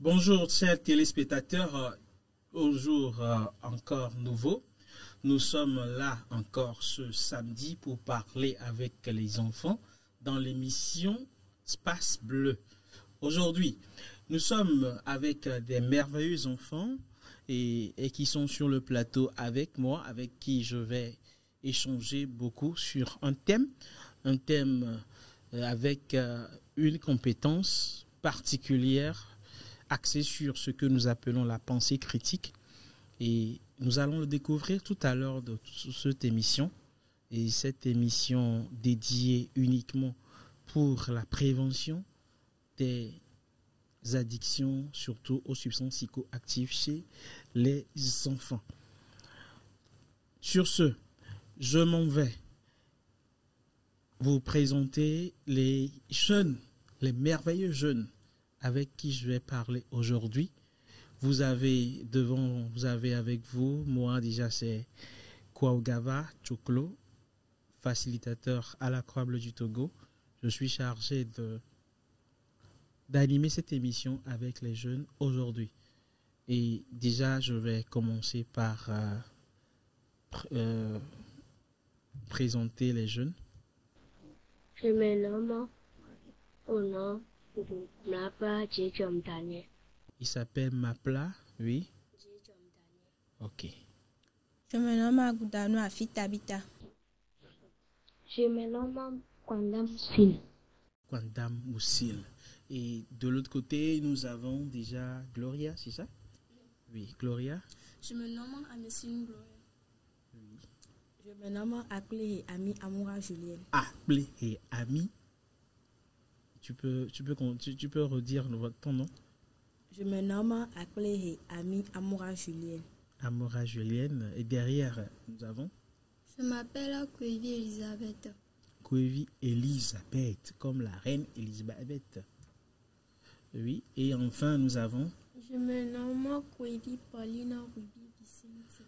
Bonjour chers téléspectateurs, au jour encore nouveau. Nous sommes là encore ce samedi pour parler avec les enfants dans l'émission Espace Bleu. Aujourd'hui, nous sommes avec des merveilleux enfants et qui sont sur le plateau avec moi, avec qui je vais échanger beaucoup sur un thème avec une compétence particulière axée sur ce que nous appelons la pensée critique. Et nous allons le découvrir tout à l'heure de cette émission. Et cette émission dédiée uniquement pour la prévention des addictions, surtout aux substances psychoactives chez les enfants. Sur ce, je m'en vais vous présenter les jeunes, les merveilleux jeunes avec qui je vais parler aujourd'hui. Vous avez avec vous, moi déjà c'est Kouaougava Tchoklo, facilitateur à la Croix-Bleue du Togo. Je suis chargé d'animer cette émission avec les jeunes aujourd'hui. Et déjà, je vais commencer par présenter les jeunes. Je me nomme au nom de Mapla Djejomdane. Il s'appelle Mapla, oui. Ok. Je me nomme Agoudano Afitabita. Je me nomme Kwandam Moussil. Kwandam Moussil. Et de l'autre côté, nous avons déjà Gloria, c'est ça? Oui, Gloria. Je me nomme Amessine Gloria. Oui. Je me nomme Aplé et Ami Amoura Julienne. Aplé et Ami. Tu peux redire ton nom? Je me nomme Aplé et Ami Amoura Julienne. Amoura Julienne. Et derrière, nous avons? Je m'appelle Kouevi Elisabeth. Kouevi Elisabeth, comme la reine Elisabeth. Oui. Et enfin, nous avons? Je me nomme Kouevi Pauline Ruby Vicentia.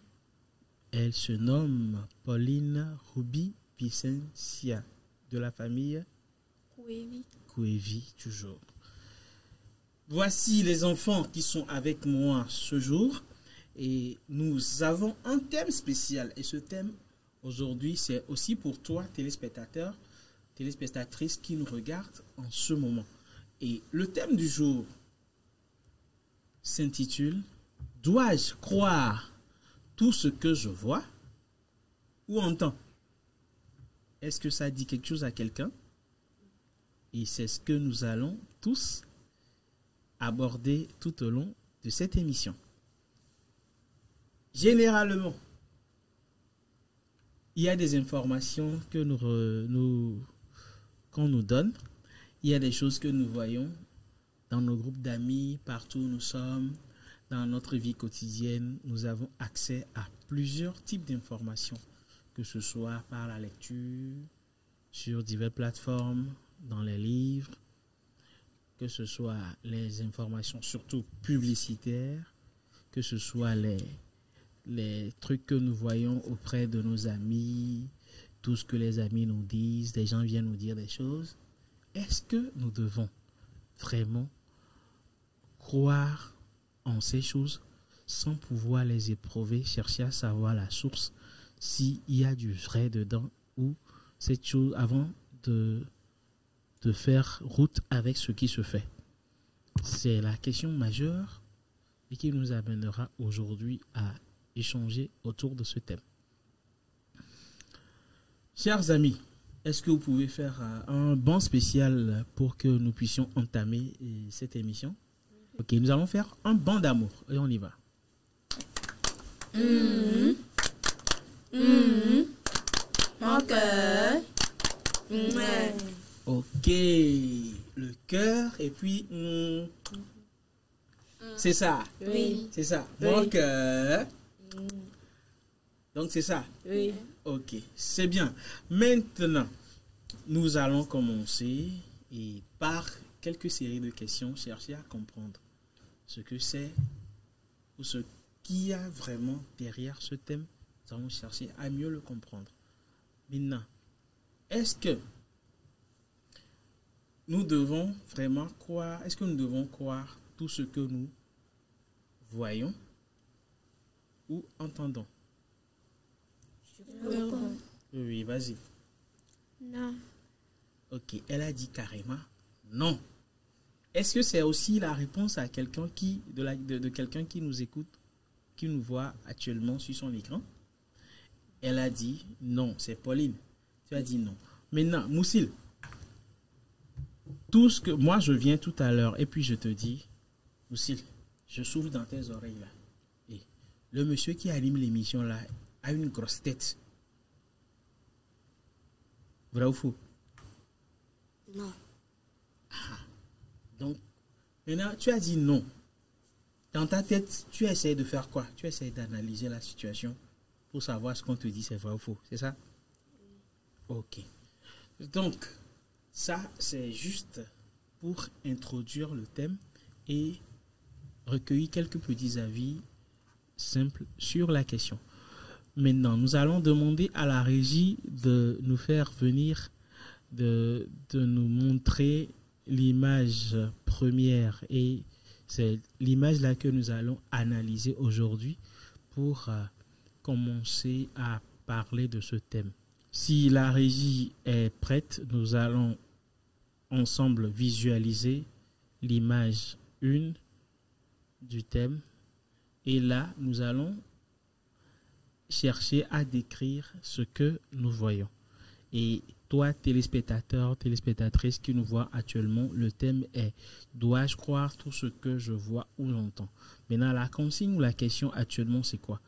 Elle se nomme Pauline Ruby Vicentia, de la famille Kouevi. Kouevi, toujours. Voici les enfants qui sont avec moi ce jour. Et nous avons un thème spécial. Et ce thème, aujourd'hui, c'est aussi pour toi, téléspectateur, téléspectatrice qui nous regarde en ce moment. Et le thème du jour s'intitule « Dois-je croire tout ce que je vois ou entends ?» Est-ce que ça dit quelque chose à quelqu'un? Et c'est ce que nous allons tous aborder tout au long de cette émission. Généralement, il y a des informations que qu'on nous donne. Il y a des choses que nous voyons dans nos groupes d'amis, partout où nous sommes, dans notre vie quotidienne. Nous avons accès à plusieurs types d'informations, que ce soit par la lecture, sur diverses plateformes, dans les livres, que ce soit les informations surtout publicitaires, que ce soit les trucs que nous voyons auprès de nos amis, tout ce que les amis nous disent, des gens viennent nous dire des choses. Est-ce que nous devons vraiment croire en ces choses sans pouvoir les éprouver, chercher à savoir la source, s'il y a du vrai dedans ou cette chose avant de faire route avec ce qui se fait? C'est la question majeure et qui nous amènera aujourd'hui à échanger autour de ce thème. Chers amis, est-ce que vous pouvez faire un banc spécial pour que nous puissions entamer cette émission? Ok, nous allons faire un banc d'amour et on y va. Mon cœur. Ok, le cœur et puis c'est ça. Oui. C'est ça. Oui. Mon cœur. Donc c'est ça. Oui. Ok, c'est bien. Maintenant, nous allons commencer et par quelques séries de questions, chercher à comprendre ce que c'est ou ce qu'il y a vraiment derrière ce thème. Nous allons chercher à mieux le comprendre. Maintenant, est-ce que nous devons vraiment croire, est-ce que nous devons croire tout ce que nous voyons ou entendons? Oui, vas-y. Non. Ok, elle a dit carrément non. Est-ce que c'est aussi la réponse à quelqu'un de quelqu'un qui nous écoute, qui nous voit actuellement sur son écran? Elle a dit non, c'est Pauline. Tu as dit non. Maintenant, Moussil, tout ce que moi je viens tout à l'heure et puis je te dis, Moussil, je souffle dans tes oreilles là. Et le monsieur qui anime l'émission là a une grosse tête. Vrai ou faux? Non. Donc, maintenant, tu as dit non. Dans ta tête, tu essaies de faire quoi? Tu essaies d'analyser la situation pour savoir ce qu'on te dit, c'est vrai ou faux. C'est ça? Ok. Donc, ça, c'est juste pour introduire le thème et recueillir quelques petits avis simples sur la question. Maintenant, nous allons demander à la régie de nous faire venir, de nous montrer l'image première, et c'est l'image là que nous allons analyser aujourd'hui pour commencer à parler de ce thème. Si la régie est prête, nous allons ensemble visualiser l'image 1 du thème, et là nous allons chercher à décrire ce que nous voyons. Et toi, téléspectateur, téléspectatrice qui nous voit actuellement, le thème est: dois-je croire tout ce que je vois ou j'entends? Maintenant, la consigne ou la question actuellement, c'est quoi?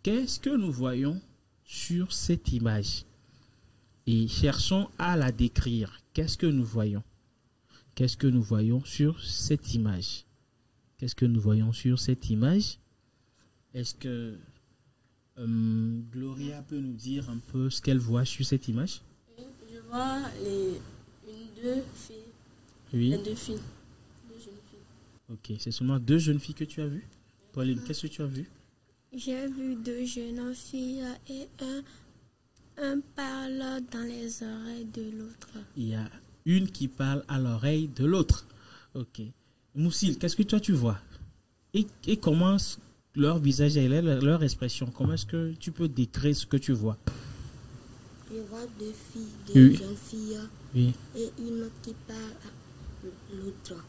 Qu'est-ce que nous voyons sur cette image? Et cherchons à la décrire. Qu'est-ce que nous voyons? Qu'est-ce que nous voyons sur cette image? Qu'est-ce que nous voyons sur cette image? Est-ce que Gloria peut nous dire un peu ce qu'elle voit sur cette image? Je vois deux filles. Oui. Les deux filles. Deux jeunes filles. Ok, c'est seulement 2 jeunes filles que tu as vues. Pauline, qu'est-ce que tu as vu? J'ai vu 2 jeunes filles et un parle dans les oreilles de l'autre. Il y a une qui parle à l'oreille de l'autre. Ok. Moussil, qu'est-ce que toi tu vois? Et comment leur visage et leur expression, comment est-ce que tu peux décrire ce que tu vois? Je vois 2 filles, Oui. jeunes filles, Oui. et une qui parle à l'autre.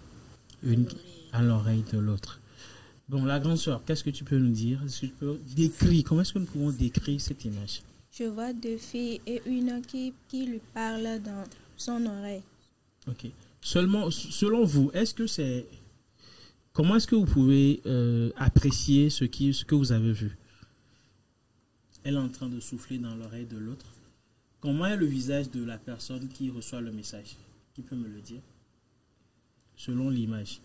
Une à l'oreille de l'autre. Bon, la grande sœur, qu'est-ce que tu peux nous dire? Est-ce que tu peux décrire, comment est-ce que nous pouvons décrire cette image? Je vois 2 filles et une qui lui parle dans son oreille. Ok. Seulement, selon vous, est-ce que c'est... Comment est-ce que vous pouvez apprécier ce que vous avez vu? Elle est en train de souffler dans l'oreille de l'autre. Comment est le visage de la personne qui reçoit le message? Qui peut me le dire? Selon l'image.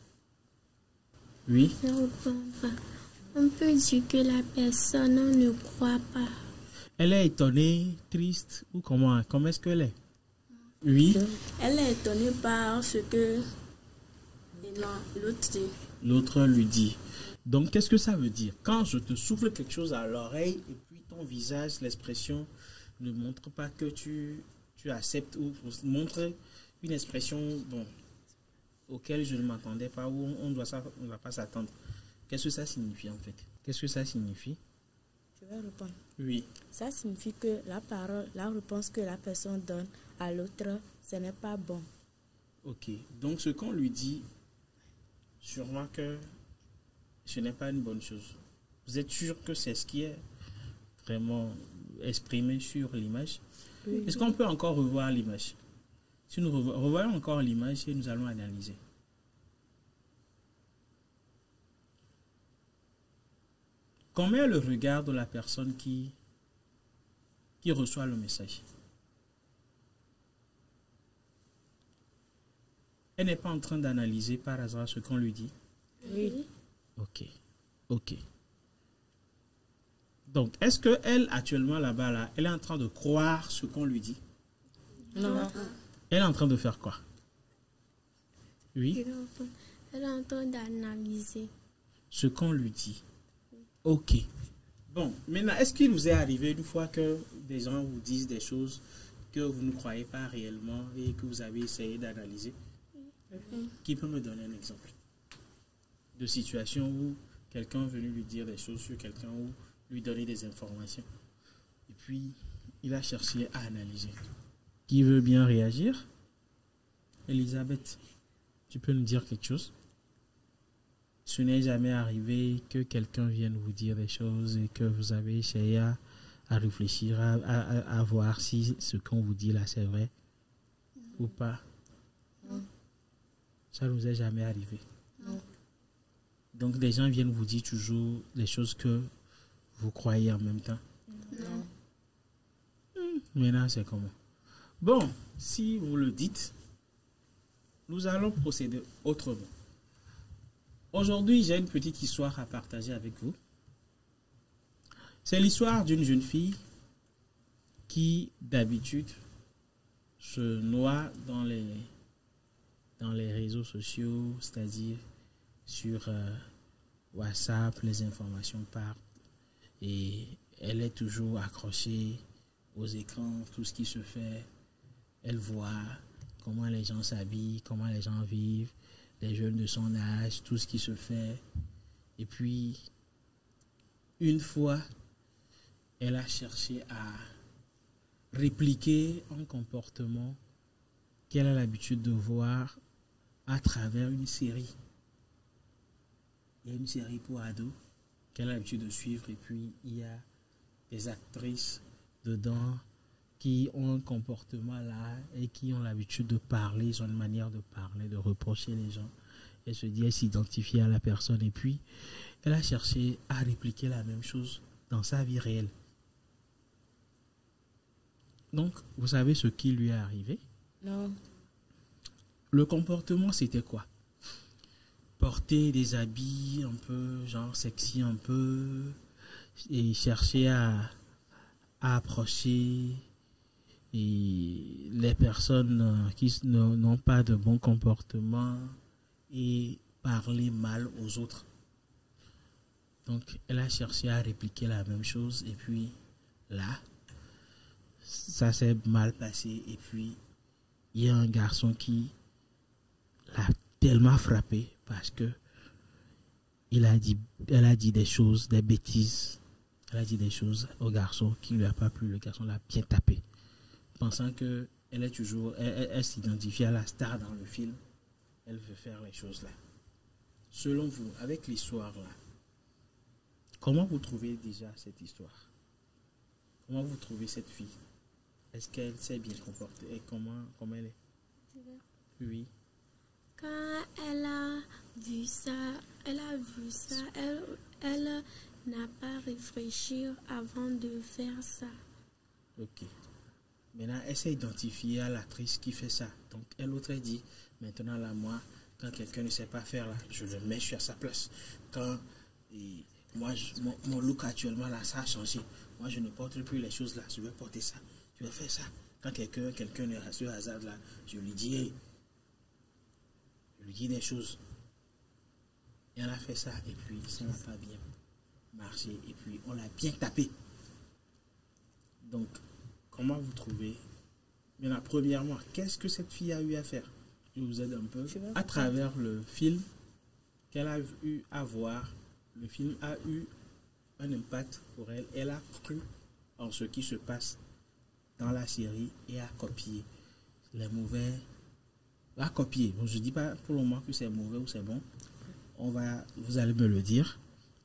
Oui? Je ne comprends pas. On peut dire que la personne ne croit pas. Elle est étonnée, triste, ou comment est-ce qu'elle est? Oui? Elle est étonnée par ce que l'autre dit. L'autre lui dit. Donc, qu'est-ce que ça veut dire? Quand je te souffle quelque chose à l'oreille et puis ton visage, l'expression ne montre pas que tu acceptes, ou montre une expression auquel je ne m'attendais pas, ou on ne va pas s'attendre. Qu'est-ce que ça signifie en fait? Qu'est-ce que ça signifie? Je vais répondre. Oui. Ça signifie que la réponse que la personne donne à l'autre, ce n'est pas bon. Ok. Donc, ce qu'on lui dit, sûrement que ce n'est pas une bonne chose. Vous êtes sûr que c'est ce qui est vraiment exprimé sur l'image? Oui. Est-ce qu'on peut encore revoir l'image? Si nous revoyons encore l'image et nous allons analyser. Comment est le regard de la personne qui reçoit le message? Elle n'est pas en train d'analyser par hasard ce qu'on lui dit? Oui. Ok. Donc, est-ce qu'elle, actuellement là-bas, elle est en train de croire ce qu'on lui dit? Non. Elle est en train de faire quoi? Oui? Elle est en train d'analyser Ce qu'on lui dit. Ok. Bon, maintenant, est-ce qu'il vous est arrivé une fois que des gens vous disent des choses que vous ne croyez pas réellement et que vous avez essayé d'analyser? Qui peut me donner un exemple? de situations où quelqu'un est venu lui dire des choses sur quelqu'un ou lui donner des informations. Et puis, il a cherché à analyser. Qui veut bien réagir? Elisabeth, tu peux nous dire quelque chose? Ce n'est jamais arrivé que quelqu'un vienne vous dire des choses et que vous avez essayé à réfléchir, à voir si ce qu'on vous dit là, c'est vrai ou pas. Ça ne nous est jamais arrivé. Donc, des gens viennent vous dire toujours des choses que vous croyez en même temps. Maintenant, c'est comment? Bon, si vous le dites, nous allons procéder autrement. Aujourd'hui, j'ai une petite histoire à partager avec vous. C'est l'histoire d'une jeune fille qui, d'habitude, se noie dans les réseaux sociaux, c'est-à-dire sur WhatsApp, les informations partent et elle est toujours accrochée aux écrans, tout ce qui se fait. Elle voit comment les gens s'habillent, comment les gens vivent, les jeunes de son âge, tout ce qui se fait. Et puis, une fois, elle a cherché à répliquer un comportement qu'elle a l'habitude de voir à travers une série. Il y a une série pour ados qu'elle a l'habitude de suivre et puis il y a des actrices dedans qui ont un comportement là et qui ont l'habitude de parler, ils ont une manière de parler, de reprocher les gens. Elle se dit, elle s'identifie à la personne et puis elle a cherché à répliquer la même chose dans sa vie réelle. Donc, vous savez ce qui lui est arrivé? Non. Le comportement, c'était quoi? Porter des habits un peu, genre sexy un peu, et chercher à approcher et les personnes qui n'ont pas de bon comportement et parler mal aux autres. Donc, elle a cherché à répliquer la même chose et puis là, ça s'est mal passé et puis il y a un garçon qui l'a tellement frappé parce que elle a dit des choses, des bêtises. Elle a dit des choses au garçon qui ne lui a pas plu. Le garçon l'a bien tapé, pensant que elle s'identifie à la star dans le film. Elle veut faire les choses là. Selon vous, avec l'histoire là, comment vous trouvez déjà cette histoire? Comment vous trouvez cette fille? Est-ce qu'elle s'est bien comportée et comment elle est? Oui. Quand elle a vu ça, elle n'a pas réfléchi avant de faire ça. Ok. Maintenant, elle s'est identifiée à l'actrice qui fait ça. Donc, elle autre dit, maintenant là, moi, quand quelqu'un ne sait pas faire là, je le mets, je suis à sa place. Quand moi, mon look actuellement là, ça a changé. Moi, je ne porte plus les choses là, je vais porter ça. Je vais faire ça. Quand quelqu'un est à ce hasard là, je lui dis, hey, je lui dis des choses. Et elle a fait ça, et puis ça n'a pas bien marché, et puis on l'a bien tapé. Donc, comment vous trouvez? Mais premièrement, qu'est-ce que cette fille a eu à faire? Je vous aide un peu. À travers le film qu'elle a eu à voir, le film a eu un impact pour elle. Elle a cru en ce qui se passe dans la série et a copié les mauvais. A copié. Bon, je ne dis pas pour le moment que c'est mauvais ou c'est bon. Vous allez me le dire.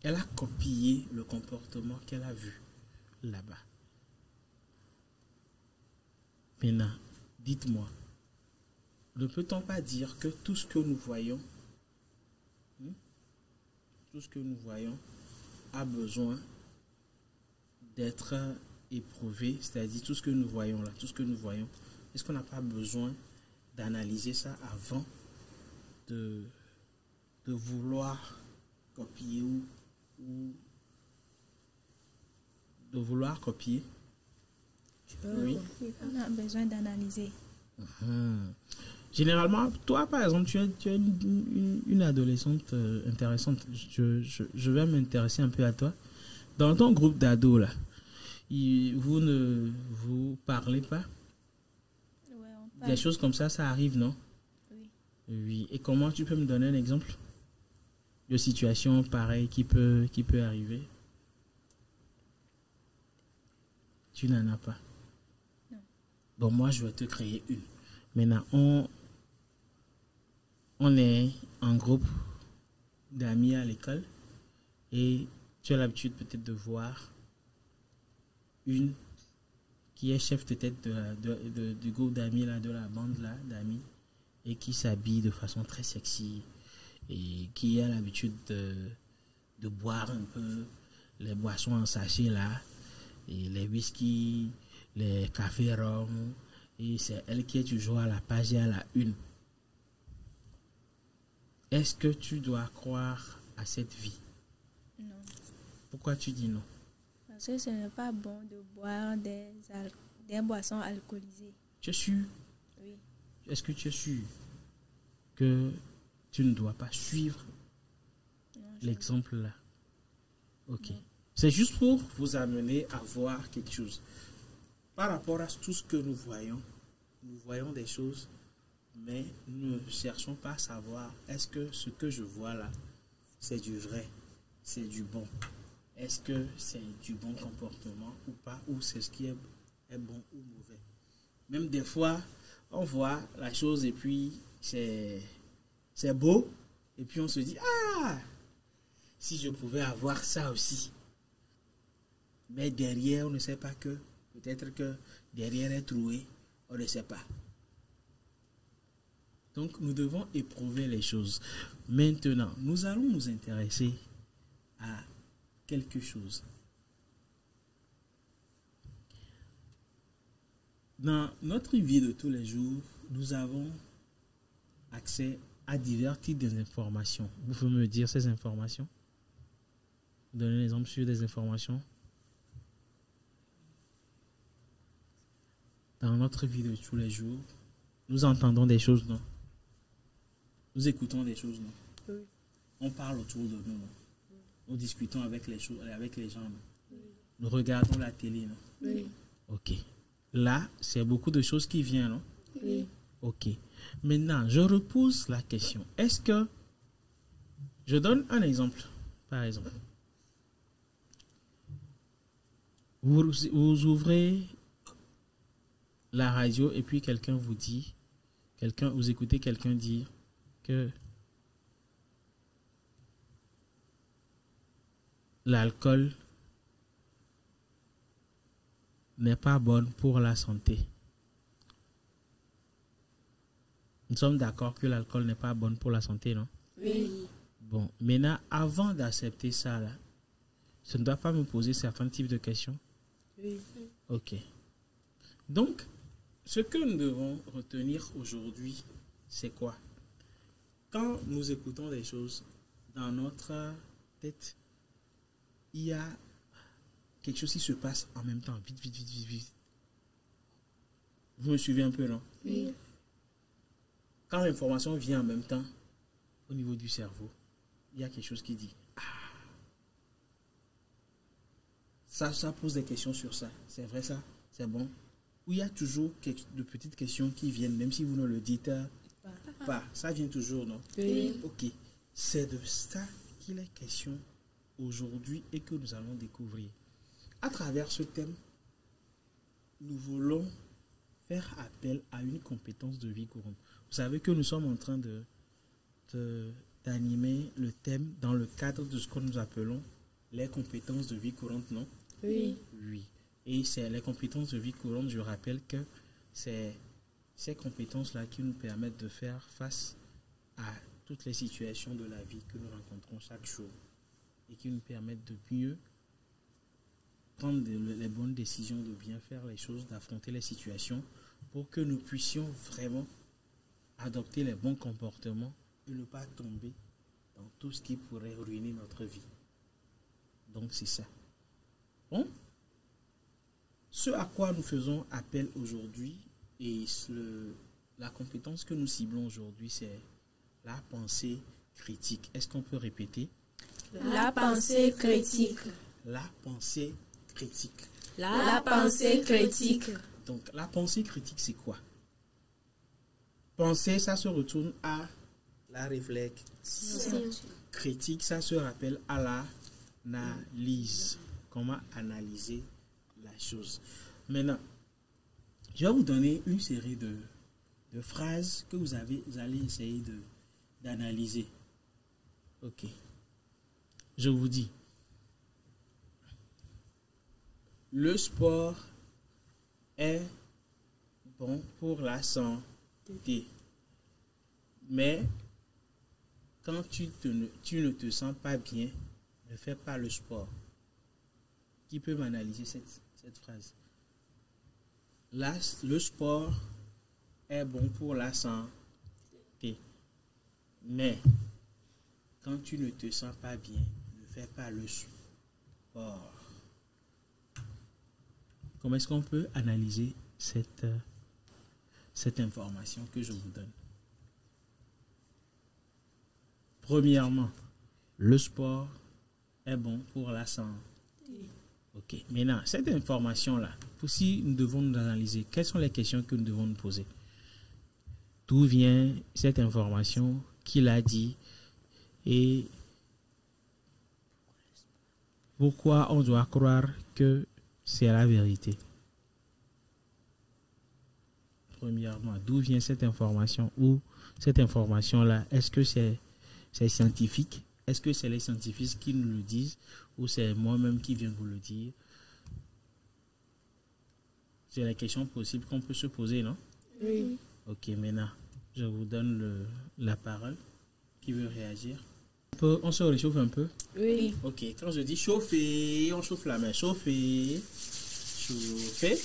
Elle a copié le comportement qu'elle a vu là-bas. Maintenant, dites-moi, ne peut-on pas dire que tout ce que nous voyons, a besoin d'être éprouvé, c'est-à-dire tout ce que nous voyons là, tout ce que nous voyons, est-ce qu'on n'a pas besoin d'analyser ça avant de vouloir copier ou de vouloir copier? Oui. On a besoin d'analyser. Généralement, toi par exemple, tu es une adolescente intéressante. Je vais m'intéresser un peu à toi. Dans ton groupe d'ados là, vous ne vous parlez pas? Ouais, on parle. Des choses comme ça arrive, non? Oui. Oui. Et comment tu peux me donner un exemple de situations pareilles qui peut arriver? Tu n'en as pas? Non. Bon, moi, je vais te créer une. Maintenant, on est en groupe d'amis à l'école et tu as l'habitude peut-être de voir une qui est chef de tête du groupe d'amis, là, de la bande là, d'amis, et qui s'habille de façon très sexy et qui a l'habitude de boire un peu les boissons en sachet là, et les whisky, les cafés rhum, et c'est elle qui est toujours à la page et à la une. Est-ce que tu dois croire à cette vie? Non. Pourquoi tu dis non? Parce que ce n'est pas bon de boire des boissons alcoolisées. Tu es sûr? Oui. Est-ce que tu es sûr que tu ne dois pas suivre Non, l'exemple là? Ok. Non. C'est juste pour vous amener à voir quelque chose. Par rapport à tout ce que nous voyons des choses, mais nous ne cherchons pas à savoir est-ce que ce que je vois là, c'est du vrai, c'est du bon. Est-ce que c'est du bon comportement ou pas, ou c'est ce qui est bon ou mauvais. Même des fois, on voit la chose et puis c'est beau, et puis on se dit, ah, si je pouvais avoir ça aussi. Mais derrière, on ne sait pas que, peut-être que derrière est troué, on ne sait pas. Donc, nous devons éprouver les choses. Maintenant, nous allons nous intéresser à quelque chose. Dans notre vie de tous les jours, nous avons accès à divers types d'informations. Vous pouvez me dire ces informations? Donner un exemple sur des informations. Dans notre vie de tous les jours, nous entendons des choses, non? Nous écoutons des choses, non? Oui. On parle autour de nous, non? Nous discutons avec les gens, non? Nous regardons la télé, non? Oui. Ok. Là, c'est beaucoup de choses qui viennent, non? Oui. Ok. Maintenant, je repose la question. Est-ce que... Je donne un exemple, par exemple. Vous ouvrez la radio et puis quelqu'un vous dit, vous écoutez quelqu'un dire que l'alcool n'est pas bon pour la santé. Nous sommes d'accord que l'alcool n'est pas bon pour la santé, non? Oui. Bon, maintenant, avant d'accepter ça, là, ça ne doit pas me poser certains types de questions? Oui. Ok. Donc, ce que nous devons retenir aujourd'hui, c'est quoi? Quand nous écoutons des choses dans notre tête, il y a quelque chose qui se passe en même temps. Vite, vite, vite, vite, vite. Vous me suivez un peu, non? Oui. Quand l'information vient en même temps, au niveau du cerveau, il y a quelque chose qui dit, ah, ça pose des questions sur ça. C'est vrai ça? C'est bon? Ou il y a toujours de petites questions qui viennent, même si vous ne le dites pas. Ça vient toujours, non? Oui. Ok. C'est de ça qu'il est question aujourd'hui et que nous allons découvrir. À travers ce thème, nous voulons faire appel à une compétence de vie courante. Vous savez que nous sommes en train d'animer le thème dans le cadre de ce que nous appelons les compétences de vie courante, non? Oui. Oui. Et c'est les compétences de vie courante, je rappelle que c'est ces compétences-là qui nous permettent de faire face à toutes les situations de la vie que nous rencontrons chaque jour et qui nous permettent de mieux prendre les bonnes décisions, de bien faire les choses, d'affronter les situations pour que nous puissions vraiment adopter les bons comportements et ne pas tomber dans tout ce qui pourrait ruiner notre vie. Donc c'est ça. Bon, ce à quoi nous faisons appel aujourd'hui et la compétence que nous ciblons aujourd'hui, c'est la pensée critique. Est-ce qu'on peut répéter? La pensée critique. La pensée critique. La pensée critique. Donc, la pensée critique, c'est quoi? Penser, ça se retourne à La réflexion critique, ça se rappelle à l'analyse. Comment analyser la chose. Maintenant, je vais vous donner une série de phrases que vous allez essayer d'analyser. Ok. Je vous dis. Le sport est bon pour la santé. Mais quand tu ne te sens pas bien, ne fais pas le sport. Qui peut m'analyser cette phrase? Là, le sport est bon pour la santé. Mais quand tu ne te sens pas bien, ne fais pas le sport. Comment est-ce qu'on peut analyser cette information que je vous donne? Premièrement, le sport est bon pour la santé. Ok. Maintenant, cette information-là, si nous devons nous analyser, quelles sont les questions que nous devons nous poser? D'où vient cette information? Qui l'a dit? Et pourquoi on doit croire que c'est la vérité? Premièrement, d'où vient cette information? Ou cette information-là, est-ce que c'est scientifique? Est-ce que c'est les scientifiques qui nous le disent? Ou c'est moi-même qui viens vous le dire? C'est la question possible qu'on peut se poser, non? Oui. Ok, maintenant, je vous donne la parole. Qui veut réagir? On se réchauffe un peu? Oui. Ok, quand je dis chauffer, on chauffe la main. Chauffer, chauffer,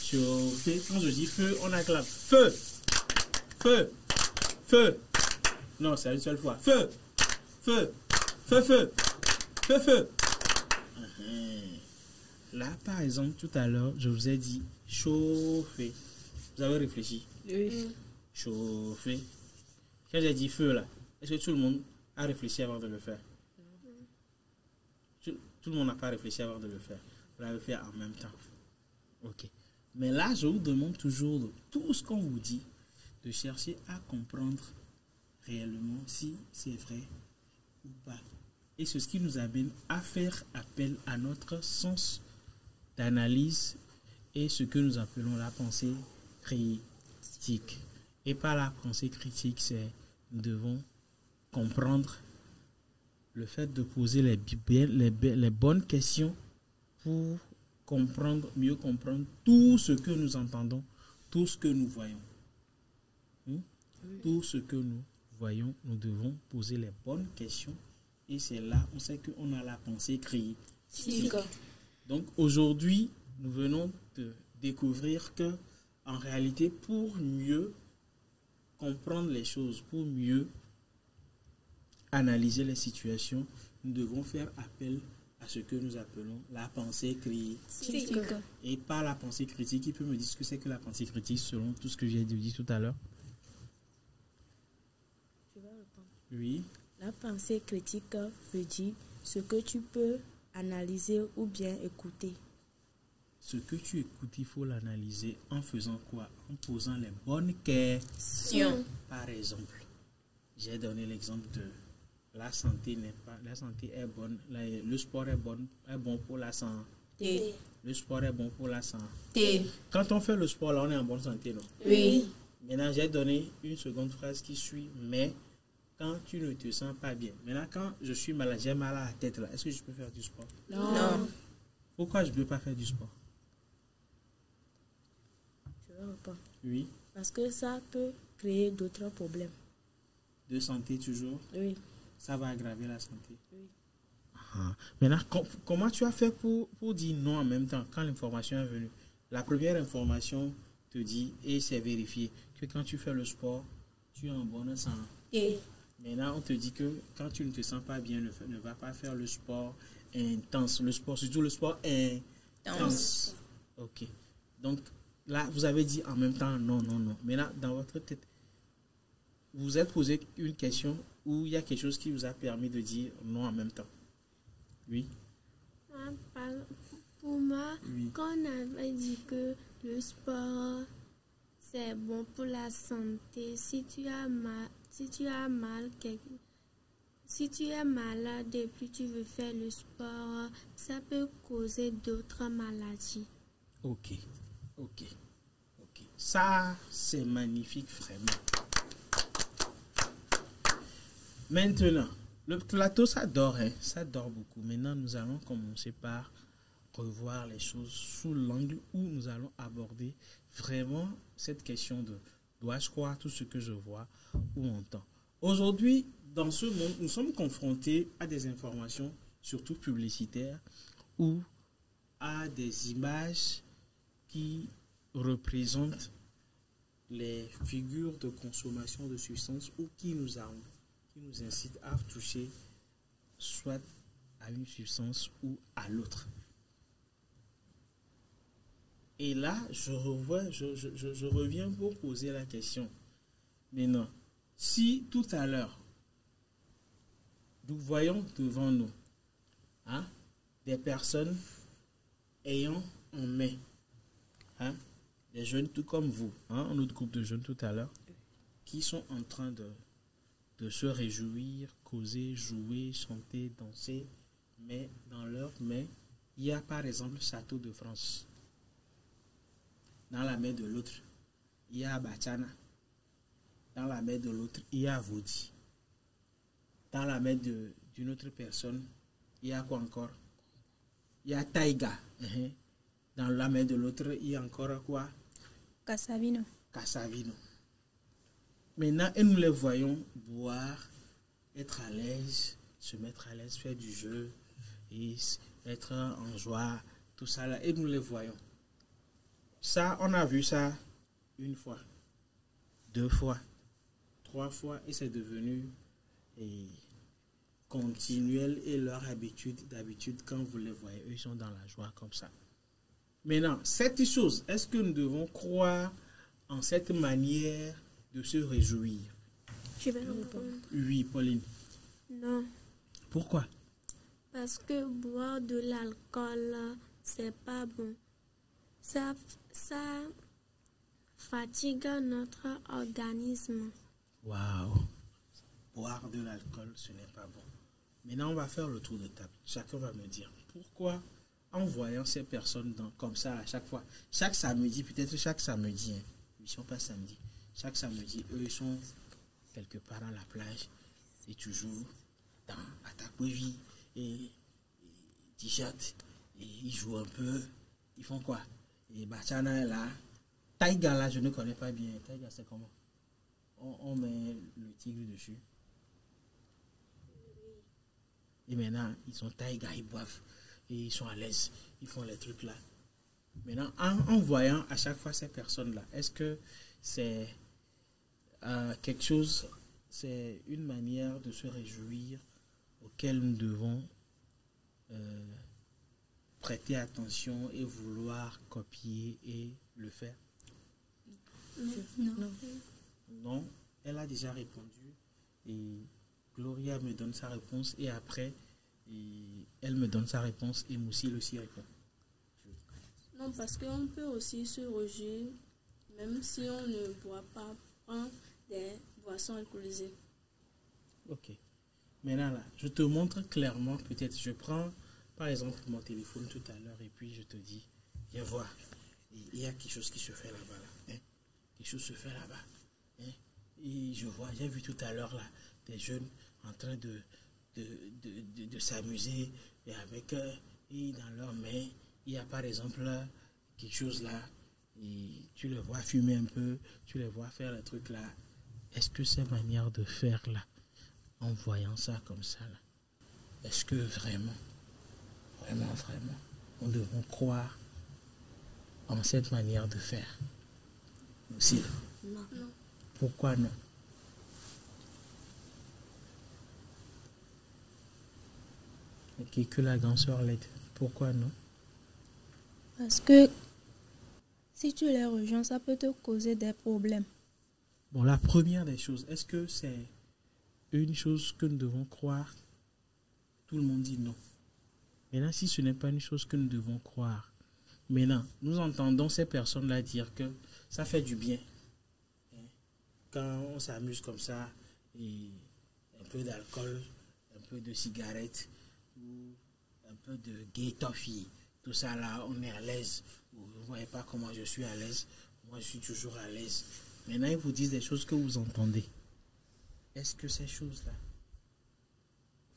chauffer. Quand je dis feu, on acclame. Feu, feu, feu. Non, c'est une seule fois. Feu, feu, feu, feu, feu, feu. Là, par exemple, tout à l'heure, je vous ai dit chauffer. Vous avez réfléchi? Oui. Chauffer. Quand j'ai dit feu, là, est-ce que tout le monde a réfléchi avant de le faire? Tout le monde n'a pas réfléchi avant de le faire. Vous l'avez fait en même temps. Ok. Mais là, je vous demande toujours, de tout ce qu'on vous dit, de chercher à comprendre réellement si c'est vrai ou pas. Et c'est ce qui nous amène à faire appel à notre sens d'analyse et ce que nous appelons la pensée critique. Et par la pensée critique, nous devons comprendre le fait de poser les bonnes questions pour mieux comprendre tout ce que nous entendons, tout ce que nous voyons. Tout ce que nous voyons, nous devons poser les bonnes questions. Et c'est là, on sait qu'on a la pensée critique. Donc aujourd'hui, nous venons de découvrir que, en réalité, pour mieux comprendre les choses, pour mieux analyser les situations, nous devons faire appel à ce que nous appelons la pensée critique. Et par la pensée critique, qui peut me dire ce que c'est que la pensée critique selon tout ce que j'ai dit tout à l'heure? Je vais répondre. Oui. La pensée critique veut dire ce que tu peux analyser ou bien écouter. Ce que tu écoutes, il faut l'analyser en faisant quoi? En posant les bonnes questions. Par exemple, j'ai donné l'exemple de la santé est bonne, le sport est bon pour la santé. Le sport est bon pour la santé. Quand on fait le sport, là, on est en bonne santé, non? Oui. Maintenant, j'ai donné une seconde phrase qui suit, mais quand tu ne te sens pas bien. Maintenant, quand je suis malade, j'ai mal à la tête, là, est-ce que je peux faire du sport? Non. Pourquoi je ne peux pas faire du sport? Je vais répondre. Oui. Parce que ça peut créer d'autres problèmes. De santé toujours? Oui. Ça va aggraver la santé. Oui. Maintenant, comment tu as fait pour dire non en même temps quand l'information est venue? La première information te dit, et c'est vérifié, que quand tu fais le sport, tu es en bonne santé. Maintenant, on te dit que quand tu ne te sens pas bien, ne va pas faire le sport intense. Le sport, surtout le sport intense. Ok. Donc, là, vous avez dit en même temps non, non, non. Maintenant, dans votre tête, vous vous êtes posé une question où il y a quelque chose qui vous a permis de dire non en même temps. Oui. Pour moi, Oui. quand on avait dit que le sport, c'est bon pour la santé. Si tu es malade et puis tu veux faire le sport, ça peut causer d'autres maladies. Ok. Ça, c'est magnifique, vraiment. Maintenant, le plateau, ça dort, hein? Ça dort beaucoup. Maintenant, nous allons commencer par revoir les choses sous l'angle où nous allons aborder vraiment cette question de dois-je croire tout ce que je vois ou entends. Aujourd'hui, dans ce monde, nous sommes confrontés à des informations, surtout publicitaires, ou à des images qui représentent les figures de consommation de substances ou qui nous incitent à toucher soit à une substance ou à l'autre. Et là, je reviens pour poser la question. Maintenant, si tout à l'heure, nous voyons devant nous des personnes ayant en main, des jeunes tout comme vous, notre groupe de jeunes tout à l'heure, qui sont en train de se réjouir, causer, jouer, chanter, danser, mais dans leurs mains, il y a par exemple le Château de France. Dans la main de l'autre, il y a Bachana. Dans la main de l'autre, il y a Vodi. Dans la main d'une autre personne, il y a quoi encore? Il y a Taïga. Dans la main de l'autre, il y a encore quoi? Cassavino. Maintenant, et nous les voyons boire, être à l'aise, se mettre à l'aise, faire du jeu, et être en joie, tout ça là, et nous les voyons. Ça, on a vu ça une fois, 2 fois, 3 fois, et c'est devenu continuel et leur habitude. D'habitude, quand vous les voyez, eux, ils sont dans la joie comme ça. Maintenant, cette chose, est-ce que nous devons croire en cette manière de se réjouir? Je vais répondre. Oui, Pauline. Non, Pourquoi? parce que boire de l'alcool, c'est pas bon. Ça fatigue notre organisme. Waouh! Boire de l'alcool, ce n'est pas bon. Maintenant, on va faire le tour de table. Chacun va me dire pourquoi, en voyant ces personnes comme ça à chaque fois, chaque samedi, peut-être chaque samedi, ils ne sont pas samedi, chaque samedi, eux, ils sont quelque part à la plage, et toujours dans Atakwevi et t-shirt, et ils jouent un peu, ils font quoi? Et Bachana est là. Taïga, là, je ne connais pas bien. Taïga, c'est comment? On met le tigre dessus. Et maintenant, ils sont Taïga, ils boivent. Et ils sont à l'aise. Ils font les trucs là. Maintenant, en voyant à chaque fois ces personnes-là, est-ce que c'est quelque chose, c'est une manière de se réjouir auquel nous devons prêter attention et vouloir copier et le faire? Non, elle a déjà répondu et Gloria me donne sa réponse et après elle me donne sa réponse et Moussil aussi répond. Non, parce qu'on peut aussi se réjouir même si on ne boit pas, prendre des boissons alcoolisées. Ok. Maintenant là, je te montre clairement, peut-être je prends par exemple mon téléphone tout à l'heure et puis je te dis, viens voir, il y a quelque chose qui se fait là-bas. Là, quelque chose se fait là-bas. Et je vois, j'ai vu tout à l'heure là, des jeunes en train de s'amuser et avec et dans leurs mains, il y a par exemple quelque chose là, et tu les vois fumer un peu, tu les vois faire le truc là. Est-ce que ces manières de faire là, en voyant ça comme ça là, est-ce que vraiment, nous devons croire en cette manière de faire aussi? Non. Pourquoi non? Ok, que la grande sœur l'aide. Pourquoi non? Parce que si tu les rejoins, ça peut te causer des problèmes. Bon, la première des choses, est-ce que c'est une chose que nous devons croire? Tout le monde dit non. Maintenant, si ce n'est pas une chose que nous devons croire, maintenant, nous entendons ces personnes-là dire que ça fait du bien quand on s'amuse comme ça, et un peu d'alcool, un peu de cigarette, ou un peu de gay toffee, tout ça là, on est à l'aise. Vous ne voyez pas comment je suis à l'aise. Moi, je suis toujours à l'aise. Maintenant, ils vous disent des choses que vous entendez. Est-ce que ces choses-là,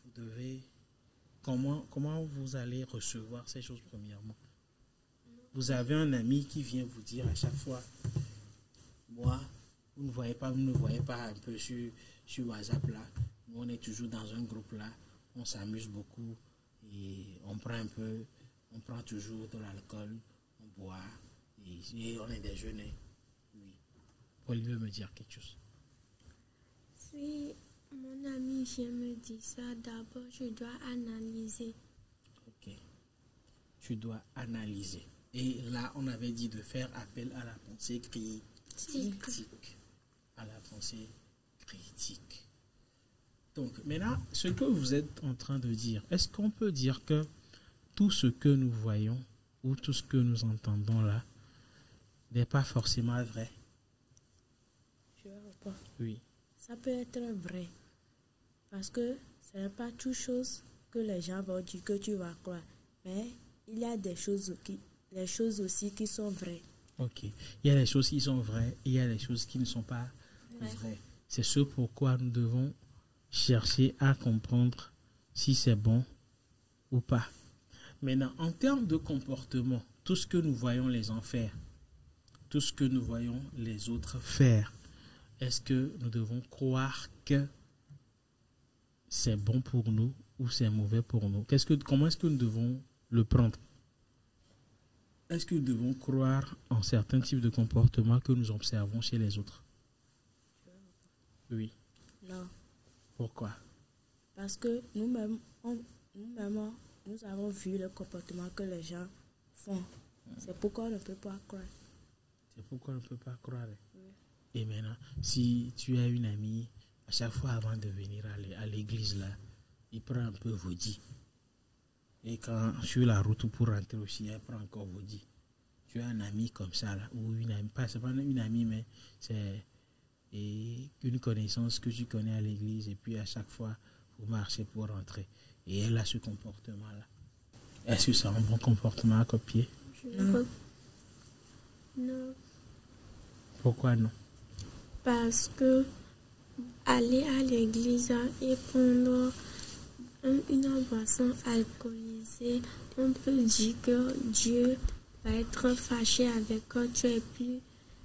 vous devez... Comment vous allez recevoir ces choses premièrement? Vous avez un ami qui vient vous dire à chaque fois, moi, vous ne voyez pas un peu sur WhatsApp là. Nous, on est toujours dans un groupe là. On s'amuse beaucoup et on prend toujours de l'alcool, on boit et on est des jeunes. Oui. Paul veut me dire quelque chose. Si mon ami vient me dire ça, d'abord je dois analyser. Ok. Tu dois analyser. Et là, on avait dit de faire appel à la pensée critique. À la pensée critique. Donc, maintenant, ce que vous êtes en train de dire, est-ce qu'on peut dire que tout ce que nous voyons ou tout ce que nous entendons là n'est pas forcément vrai? Je réponds. Oui. Ça peut être vrai. Parce que ce n'est pas toute chose que les gens vont dire que tu vas croire. Mais il y a des choses aussi qui sont vraies. Ok. Il y a des choses qui sont vraies et il y a des choses qui ne sont pas vraies. C'est ce pourquoi nous devons chercher à comprendre si c'est bon ou pas. Maintenant, en termes de comportement, tout ce que nous voyons les uns faire, tout ce que nous voyons les autres faire, est-ce que nous devons croire que c'est bon pour nous ou c'est mauvais pour nous? Comment est-ce que nous devons le prendre? Est-ce que nous devons croire en certains types de comportements que nous observons chez les autres? Oui. Non. Pourquoi? Parce que nous-mêmes, nous avons vu le comportement que les gens font. C'est pourquoi on ne peut pas croire. C'est pourquoi on ne peut pas croire. Oui. Et maintenant, si tu as une amie, à chaque fois avant de venir à l'église, là, il prend un peu Vodi. Et quand sur la route pour rentrer aussi, elle prend encore Vodi. Tu as un ami comme ça, là, ou une amie, c'est pas une amie, mais c'est une connaissance que tu connais à l'église, et puis à chaque fois, vous marchez pour rentrer. Et elle a ce comportement-là. Est-ce que c'est un bon comportement à copier? Non. Pourquoi non? Parce que aller à l'église et prendre une boisson alcoolisée, on peut dire que Dieu va être fâché avec toi et puis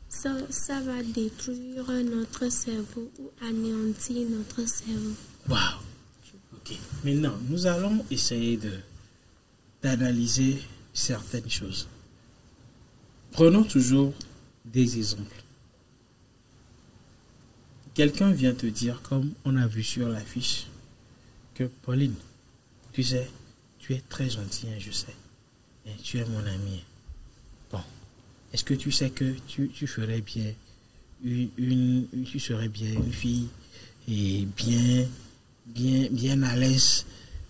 ça va détruire notre cerveau ou anéantir notre cerveau. Waouh! Ok. Maintenant, nous allons essayer d'analyser certaines choses. Prenons toujours des exemples. Quelqu'un vient te dire, comme on a vu sur l'affiche, que Pauline, tu sais, tu es très gentille, je sais. Et tu es mon amie. Bon, est-ce que tu sais que tu ferais bien tu serais bien une fille et bien à l'aise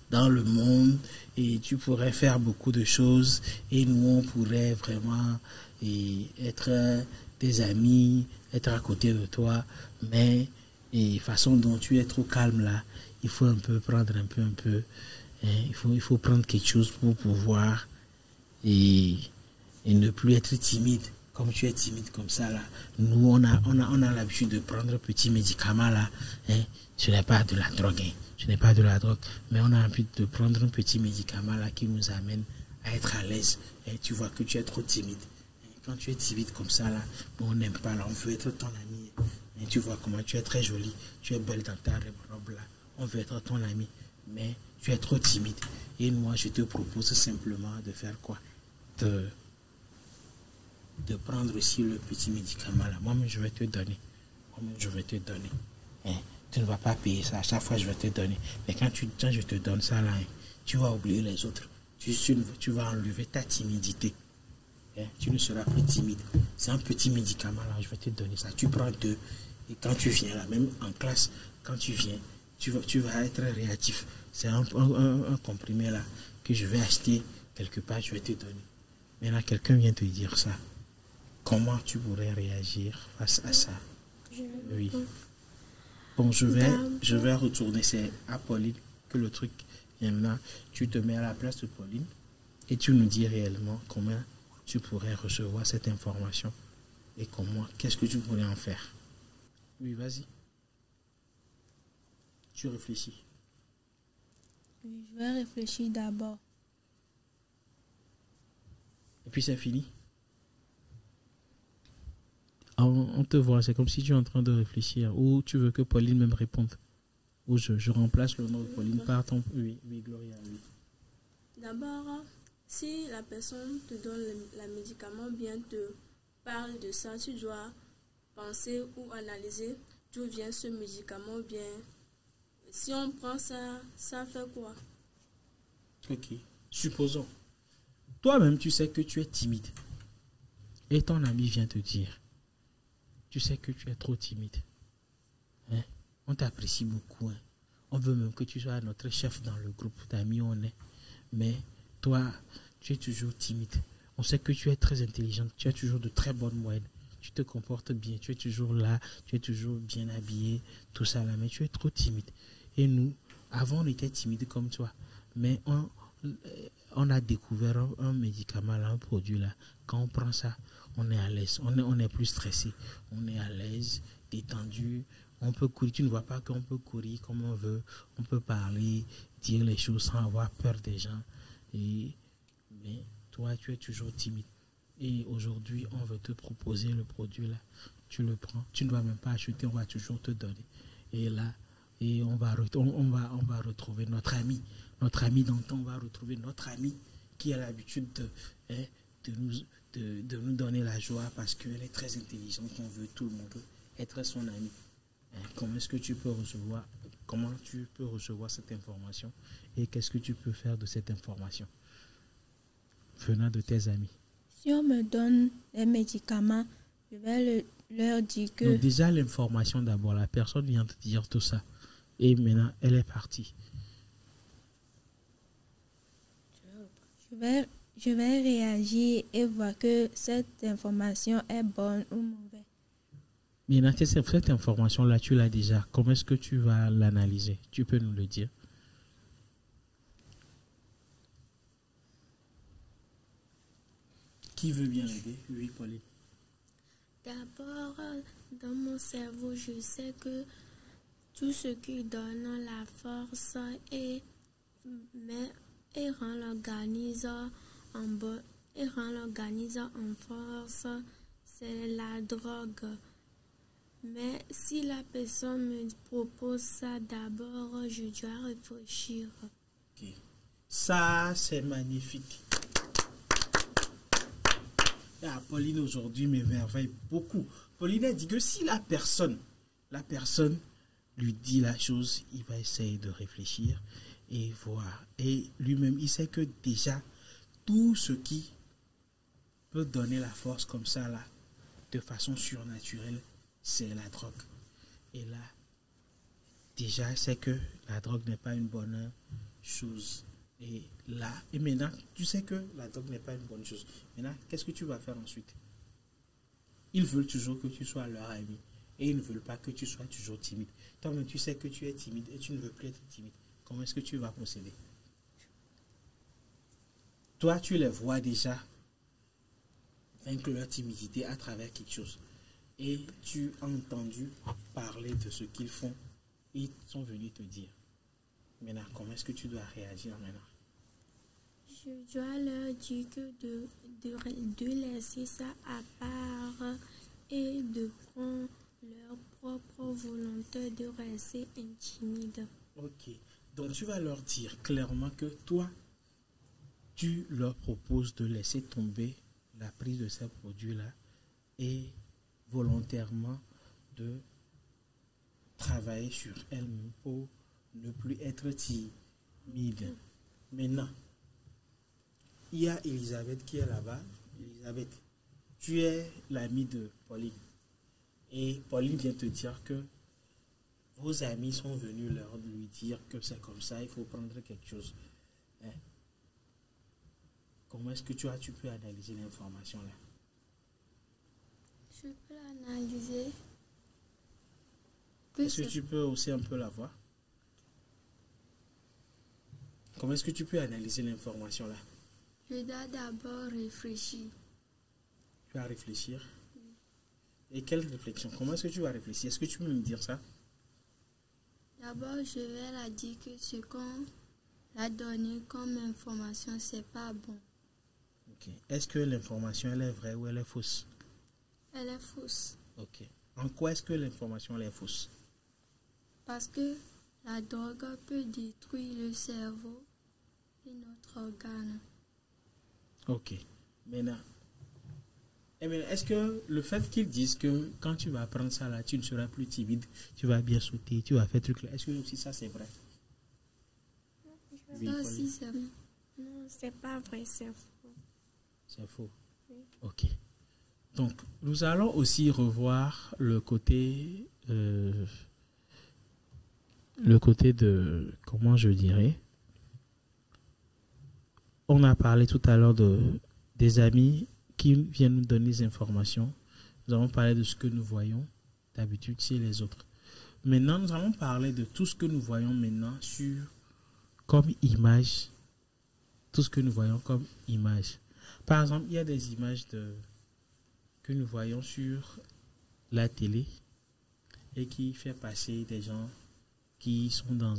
dans le monde et tu pourrais faire beaucoup de choses et nous on pourrait vraiment être tes amis, être à côté de toi, mais et façon dont tu es trop calme là, il faut un peu prendre un peu, hein, il faut prendre quelque chose pour pouvoir et ne plus être timide. Comme tu es timide comme ça là, nous on a l'habitude de prendre un petit médicament là, hein, ce n'est pas de la drogue, hein, ce n'est pas de la drogue, mais on a l'habitude de prendre un petit médicament là qui nous amène à être à l'aise. Et tu vois que tu es trop timide. Quand tu es timide comme ça là, on n'aime pas là, on veut être ton ami. Et tu vois comment tu es très jolie, tu es belle dans ta robe là, on veut être ton ami, mais tu es trop timide. Et moi je te propose simplement de faire quoi? De prendre aussi le petit médicament là. Moi-même je vais te donner. Hein? Tu ne vas pas payer ça, à chaque fois je vais te donner. Mais quand je te donne ça là, hein, tu vas oublier les autres. Tu vas enlever ta timidité. Hein? Tu ne seras plus timide. C'est un petit médicament là, je vais te donner ça. Tu prends 2. Et quand tu viens là, même en classe, quand tu viens, tu vas être réactif. C'est un comprimé là que je vais acheter quelque part, je vais te donner. Maintenant, quelqu'un vient te dire ça. Comment tu pourrais réagir face à ça? Oui. Bon, je vais retourner. C'est à Pauline que le truc vient là. Tu te mets à la place de Pauline et tu nous dis réellement comment tu pourrais recevoir cette information et comment, qu'est-ce que tu pourrais en faire. Oui, vas-y. Tu réfléchis. Oui, je vais réfléchir d'abord. Et puis c'est fini. On te voit, c'est comme si tu es en train de réfléchir. Ou tu veux que Pauline même réponde. Ou je remplace le nom de Pauline par ton... Oui, Gloria, oui. D'abord, si la personne te donne le médicament, bien te parle de ça, tu dois penser ou analyser d'où vient ce médicament, bien si on prend ça, ça fait quoi? Ok. Supposons. Toi-même, tu sais que tu es timide. Et ton ami vient te dire, tu sais que tu es trop timide. Hein? On t'apprécie beaucoup. Hein? On veut même que tu sois notre chef dans le groupe d'amis où on est. Mais toi, tu es toujours timide. On sait que tu es très intelligente. Tu as toujours de très bonnes moyennes. Tu te comportes bien. Tu es toujours là. Tu es toujours bien habillé. Tout ça là. Mais tu es trop timide. Et nous, avant, on était timide comme toi. Mais on a découvert un médicament, là, un produit là. Quand on prend ça, on est à l'aise. On est plus stressé. On est à l'aise, détendu. On peut courir. Tu ne vois pas qu'on peut courir comme on veut. On peut parler, dire les choses sans avoir peur des gens. Mais toi, tu es toujours timide. Et aujourd'hui, on veut te proposer le produit là. Tu le prends. Tu ne dois même pas acheter. On va toujours te donner. Et là, on va retrouver notre ami. Notre ami d'antan, on va retrouver notre ami qui a l'habitude de nous donner la joie parce qu'elle est très intelligente. On veut tout le monde être son ami. Comment est-ce que tu peux recevoir cette information et qu'est-ce que tu peux faire de cette information venant de tes amis? Si on me donne des médicaments, je vais leur dire que... Donc déjà l'information d'abord, la personne vient te dire tout ça et maintenant elle est partie. Je vais réagir et voir que cette information est bonne ou mauvaise. Maintenant, cette information-là, tu l'as déjà. Comment est-ce que tu vas l'analyser? Tu peux nous le dire? Qui veut bien l'aider? Oui, Pauline. D'abord, dans mon cerveau, je sais que tout ce qui donne la force et rend l'organisme en force, c'est la drogue. Mais si la personne me propose ça d'abord, je dois réfléchir. Okay. Ça, c'est magnifique. Pauline aujourd'hui m'émerveille beaucoup. Pauline a dit que si la personne lui dit la chose, il va essayer de réfléchir et voir. Et lui-même, il sait que déjà, tout ce qui peut donner la force comme ça, là, de façon surnaturelle, c'est la drogue. Et là, déjà, c'est que la drogue n'est pas une bonne chose. Et maintenant, tu sais que la drogue n'est pas une bonne chose. Maintenant, qu'est-ce que tu vas faire ensuite? Ils veulent toujours que tu sois leur ami. Et ils ne veulent pas que tu sois toujours timide. Toi-même, tu sais que tu es timide et tu ne veux plus être timide. Comment est-ce que tu vas procéder? Toi, tu les vois déjà vaincre leur timidité à travers quelque chose. Et tu as entendu parler de ce qu'ils font. Ils sont venus te dire. Maintenant, comment est-ce que tu dois réagir maintenant? Je dois leur dire que de laisser ça à part et de prendre leur propre volonté de rester intimide. Ok. Donc, tu vas leur dire clairement que toi, tu leur proposes de laisser tomber la prise de ces produits-là et volontairement de travailler sur elle-même pour ne plus être timide. Maintenant, il y a Elisabeth qui est là-bas. Elisabeth, tu es l'amie de Pauline. Et Pauline vient te dire que vos amis sont venus lui dire que c'est comme ça, il faut prendre quelque chose. Hein? Comment est-ce que tu peux analyser l'information là? Je peux l'analyser Est-ce que tu peux aussi un peu la voir? Comment est-ce que tu peux analyser l'information là? Je dois d'abord réfléchir. Tu vas réfléchir. Et quelle réflexion? Comment est-ce que tu vas réfléchir? Est-ce que tu peux me dire ça? D'abord, je vais la dire que ce qu'on a donné comme information, c'est pas bon. Ok. Est-ce que l'information elle est vraie ou elle est fausse? Elle est fausse. Ok. En quoi est-ce que l'information elle est fausse? Parce que la drogue peut détruire le cerveau et notre organe. Ok. Maintenant, est-ce que le fait qu'ils disent que quand tu vas prendre ça là, tu ne seras plus timide, tu vas bien sauter, tu vas faire truc là, est-ce que aussi ça c'est vrai? Oui, Ça Pauline. aussi, c'est vrai. Non, c'est pas vrai, c'est faux. C'est faux. Oui. Ok. Donc, nous allons aussi revoir le côté de, comment je dirais, on a parlé tout à l'heure des amis qui viennent nous donner des informations. Nous avons parlé de ce que nous voyons d'habitude chez les autres. Maintenant, nous allons parler de tout ce que nous voyons maintenant comme image. Tout ce que nous voyons comme image. Par exemple, il y a des images que nous voyons sur la télé et qui fait passer des gens qui sont dans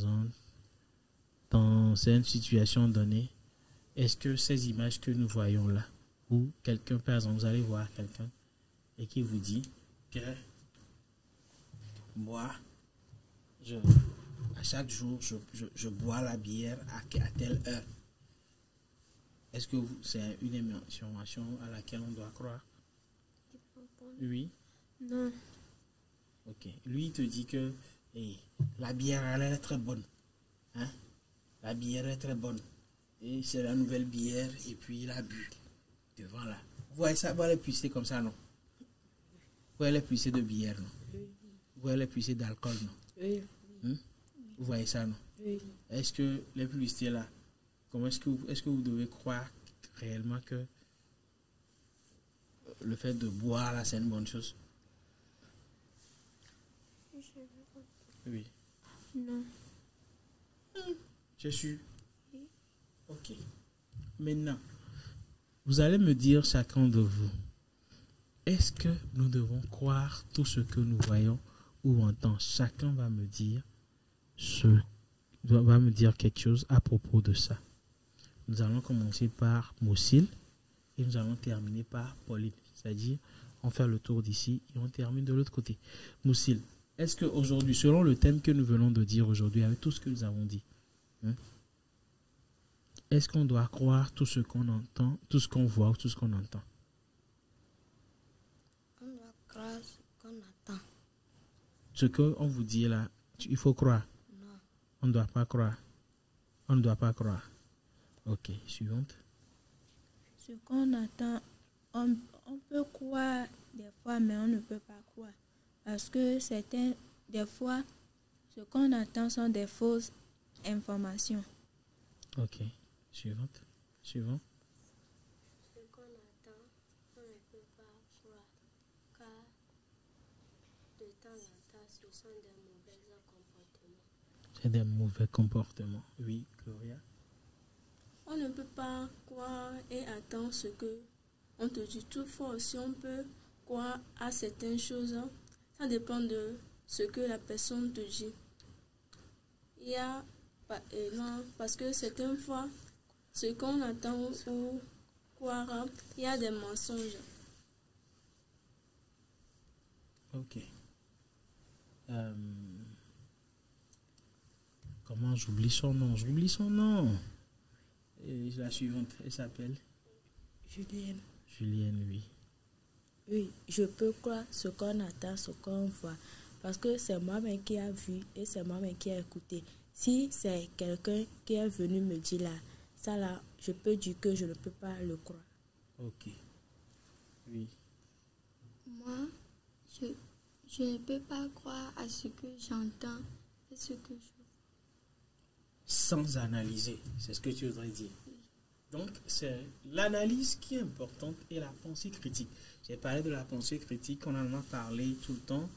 une situation donnée. Est-ce que ces images que nous voyons là, ou quelqu'un, par exemple, vous allez voir quelqu'un et qui vous dit que moi, à chaque jour, je bois la bière à telle heure. Est-ce que c'est une information à laquelle on doit croire? Oui. Non. Ok. Lui, il te dit que la bière, elle est très bonne. Hein? La bière est très bonne. Et c'est la nouvelle bière, et puis il a bu. Devant là. Vous voyez ça, vous voyez les puissées comme ça, non? Vous voyez les puissées de bière, non? Vous voyez les puissées d'alcool, non? Oui. Vous voyez ça, non? Oui. Est-ce que les publicités là, est-ce que vous devez croire réellement que le fait de boire là, c'est une bonne chose? Oui. Non. Je suis. Ok. Maintenant, vous allez me dire chacun de vous, est-ce que nous devons croire tout ce que nous voyons ou entendons? Chacun va me dire quelque chose à propos de ça. Nous allons commencer par Moussil et nous allons terminer par Pauline. C'est-à-dire, on fait le tour d'ici et on termine de l'autre côté. Moussil, est-ce qu'aujourd'hui, selon le thème que nous venons de dire aujourd'hui, avec tout ce que nous avons dit, est-ce qu'on doit croire tout ce qu'on entend, tout ce qu'on voit ou tout ce qu'on entend? On doit croire ce qu'on attend. Ce qu'on vous dit là, il faut croire. Non. On ne doit pas croire. On ne doit pas croire. Ok, suivante. Ce qu'on attend, on peut croire des fois, mais on ne peut pas croire. Parce que des fois, ce qu'on attend sont des fausses informations. Ok, suivante. Suivant. Ce qu'on attend, on ne peut pas croire, car de temps en temps, ce sont des mauvais comportements. C'est des mauvais comportements. Oui, Gloria. On ne peut pas croire et attendre ce que on te dit. Toutefois, si on peut croire à certaines choses, ça dépend de ce que la personne te dit. Il y a non, parce que certaines fois, ce qu'on attend ou croire, il y a des mensonges. Ok. Comment j'oublie son nom? J'oublie son nom. Et la suivante, elle s'appelle Julienne. Julienne, oui. Oui, je peux croire ce qu'on attend, ce qu'on voit. Parce que c'est moi-même qui a vu et c'est moi-même qui a écouté. Si c'est quelqu'un qui est venu me dire là, ça là, je peux dire que je ne peux pas le croire. Ok. Oui. Moi, je ne peux pas croire à ce que j'entends et ce que je vois. Sans analyser, c'est ce que tu voudrais dire. Donc, c'est l'analyse qui est importante et la pensée critique. J'ai parlé de la pensée critique, on en a parlé tout le temps.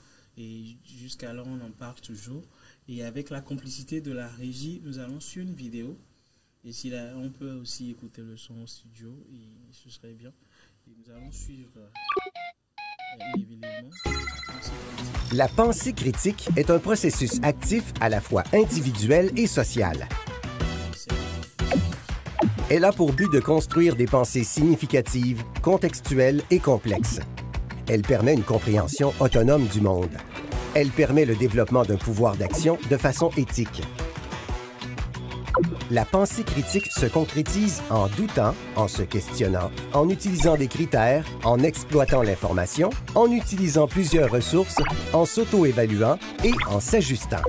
Et jusqu'alors, on en parle toujours. Et avec la complicité de la régie, nous allons sur une vidéo. Et si là, on peut aussi écouter le son au studio, et ce serait bien. Et nous allons suivre l'événement. La pensée critique est un processus actif à la fois individuel et social. Elle a pour but de construire des pensées significatives, contextuelles et complexes. Elle permet une compréhension autonome du monde. Elle permet le développement d'un pouvoir d'action de façon éthique. La pensée critique se concrétise en doutant, en se questionnant, en utilisant des critères, en exploitant l'information, en utilisant plusieurs ressources, en s'auto-évaluant et en s'ajustant.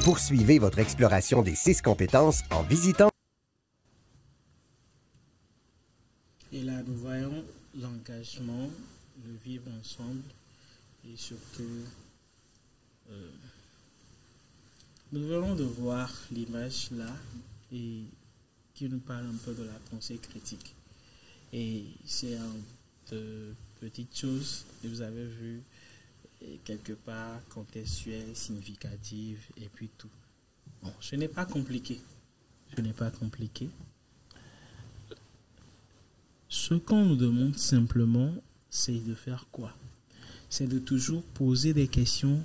Poursuivez votre exploration des 6 compétences en visitant. Et là, nous voyons l'engagement, le vivre ensemble et surtout, nous venons de voir l'image là et qui nous parle un peu de la pensée critique. Et c'est de petites choses que vous avez vues quelque part contextuelles, significatives et puis tout. Bon, ce n'est pas compliqué. Ce n'est pas compliqué. Ce qu'on nous demande simplement, c'est de faire quoi? C'est de toujours poser des questions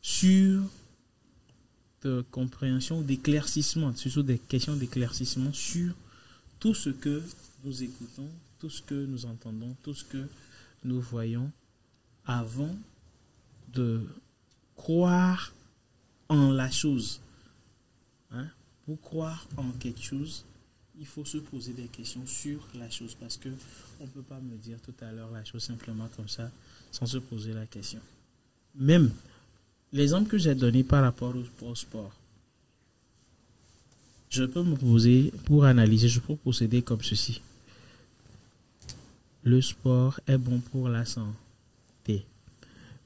sur de compréhension, d'éclaircissement, surtout des questions d'éclaircissement sur tout ce que nous écoutons, tout ce que nous entendons, tout ce que nous voyons, avant de croire en la chose. Pour croire en quelque chose, il faut se poser des questions sur la chose, parce que on ne peut pas me dire tout à l'heure la chose simplement comme ça, sans se poser la question. Même l'exemple que j'ai donné par rapport au sport, je peux me poser, pour analyser, je peux procéder comme ceci. Le sport est bon pour la santé.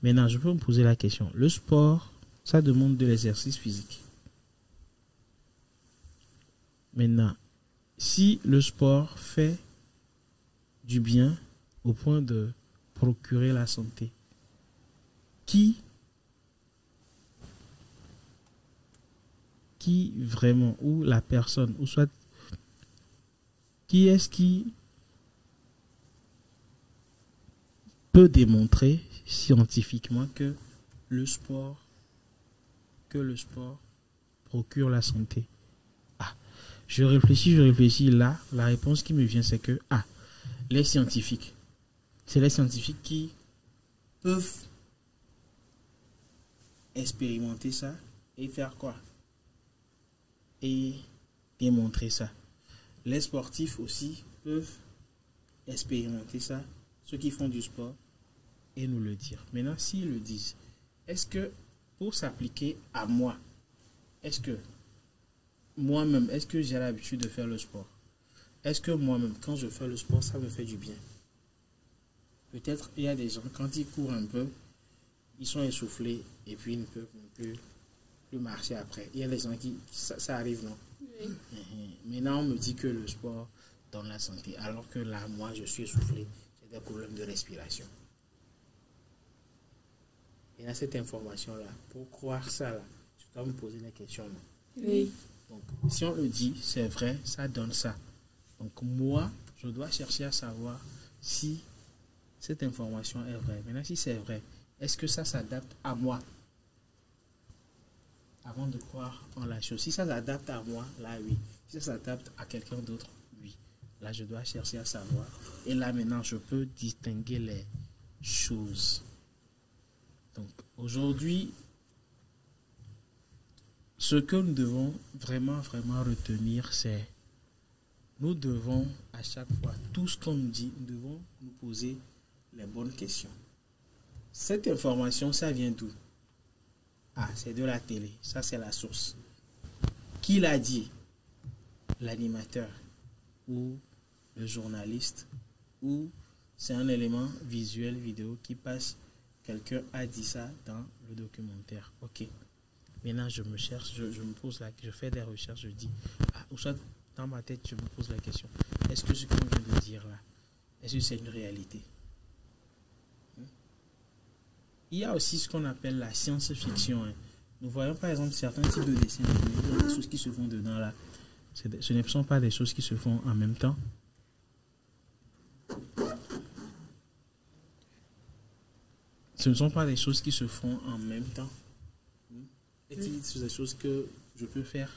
Maintenant, je peux me poser la question. Le sport, ça demande de l'exercice physique. Maintenant, si le sport fait du bien au point de procurer la santé, qui vraiment, ou la personne, ou soit, qui est-ce qui peut démontrer scientifiquement que le sport procure la santé? Je réfléchis, là, la réponse qui me vient, c'est que, les scientifiques. C'est les scientifiques qui peuvent expérimenter ça et faire quoi? Et démontrer ça. Les sportifs aussi peuvent expérimenter ça, ceux qui font du sport, et nous le dire. Maintenant, s'ils le disent, est-ce que pour s'appliquer à moi, est-ce que moi-même, est-ce que j'ai l'habitude de faire le sport? Est-ce que moi-même, quand je fais le sport, ça me fait du bien? Peut-être il y a des gens, quand ils courent un peu, ils sont essoufflés et puis ils ne peuvent plus marcher après. Il y a des gens qui, ça arrive, non? Oui. Maintenant, on me dit que le sport donne la santé, alors que là, moi, je suis essoufflé, j'ai des problèmes de respiration. Et là, cette information-là, pour croire ça, là, je dois me poser la question, non? Oui. Donc, si on le dit, c'est vrai, ça donne ça. Donc, moi, je dois chercher à savoir si cette information est vraie. Maintenant, si c'est vrai, est-ce que ça s'adapte à moi? Avant de croire en la chose. Si ça s'adapte à moi, là, oui. Si ça s'adapte à quelqu'un d'autre, oui. Là, je dois chercher à savoir. Et là, maintenant, je peux distinguer les choses. Donc, aujourd'hui, ce que nous devons vraiment retenir, c'est nous devons à chaque fois, tout ce qu'on nous dit, nous devons nous poser les bonnes questions. Cette information, ça vient d'où? C'est de la télé. Ça, c'est la source. Qui l'a dit? L'animateur ou le journaliste, ou c'est un élément visuel, vidéo qui passe. Quelqu'un a dit ça dans le documentaire. Ok. Maintenant, je me cherche, je me pose je fais des recherches, je dis, ou soit dans ma tête, je me pose la question, est-ce que ce qu'on vient de dire là, Est-ce que c'est une réalité? Il y a aussi ce qu'on appelle la science-fiction. Nous voyons par exemple certains types de dessins, il y a des choses qui se font dedans là. Ce ne sont pas des choses qui se font en même temps. Ce ne sont pas des choses qui se font en même temps. Et c'est des choses que je peux faire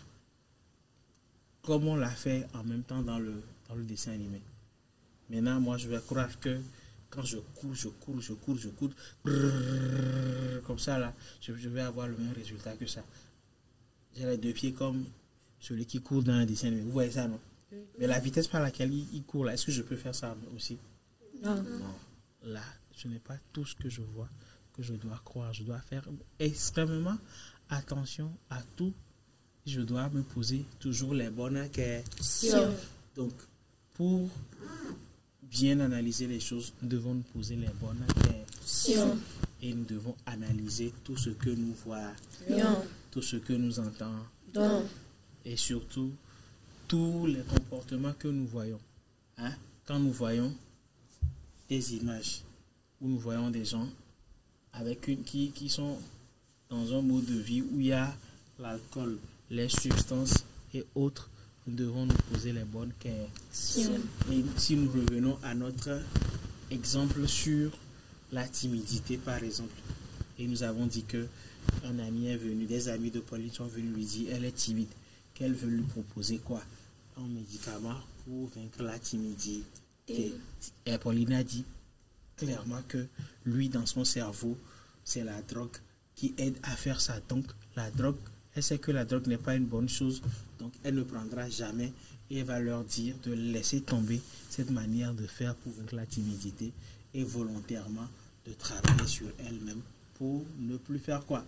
comme on l'a fait en même temps dans le dessin animé. Maintenant, moi, je vais croire que quand je cours, comme ça, là, je vais avoir le même résultat que ça. J'ai les deux pieds comme celui qui court dans un dessin animé. Vous voyez ça, non? Mais la vitesse par laquelle il court, là, est-ce que je peux faire ça aussi? Non. Là, ce n'est pas tout ce que je vois que je dois croire. Je dois faire extrêmement attention à tout. Je dois me poser toujours les bonnes questions. Donc, pour bien analyser les choses, nous devons nous poser les bonnes questions. Et nous devons analyser tout ce que nous voyons, tout ce que nous entendons. Et surtout, tous les comportements que nous voyons. Quand nous voyons des images, où nous voyons des gens avec qui sont dans un mode de vie où il y a l'alcool, les substances et autres, nous devons nous poser les bonnes questions. Et si nous revenons à notre exemple sur la timidité, par exemple, et nous avons dit que un ami est venu, des amis de Pauline sont venus lui dire elle est timide, qu'elle veut lui proposer quoi? Un médicament pour vaincre la timidité. Et Pauline a dit clairement que lui, dans son cerveau, c'est la drogue qui aide à faire ça. Donc, la drogue, elle sait que la drogue n'est pas une bonne chose, donc elle ne prendra jamais et elle va leur dire de laisser tomber cette manière de faire pour vaincre la timidité et volontairement de travailler sur elle-même pour ne plus faire quoi?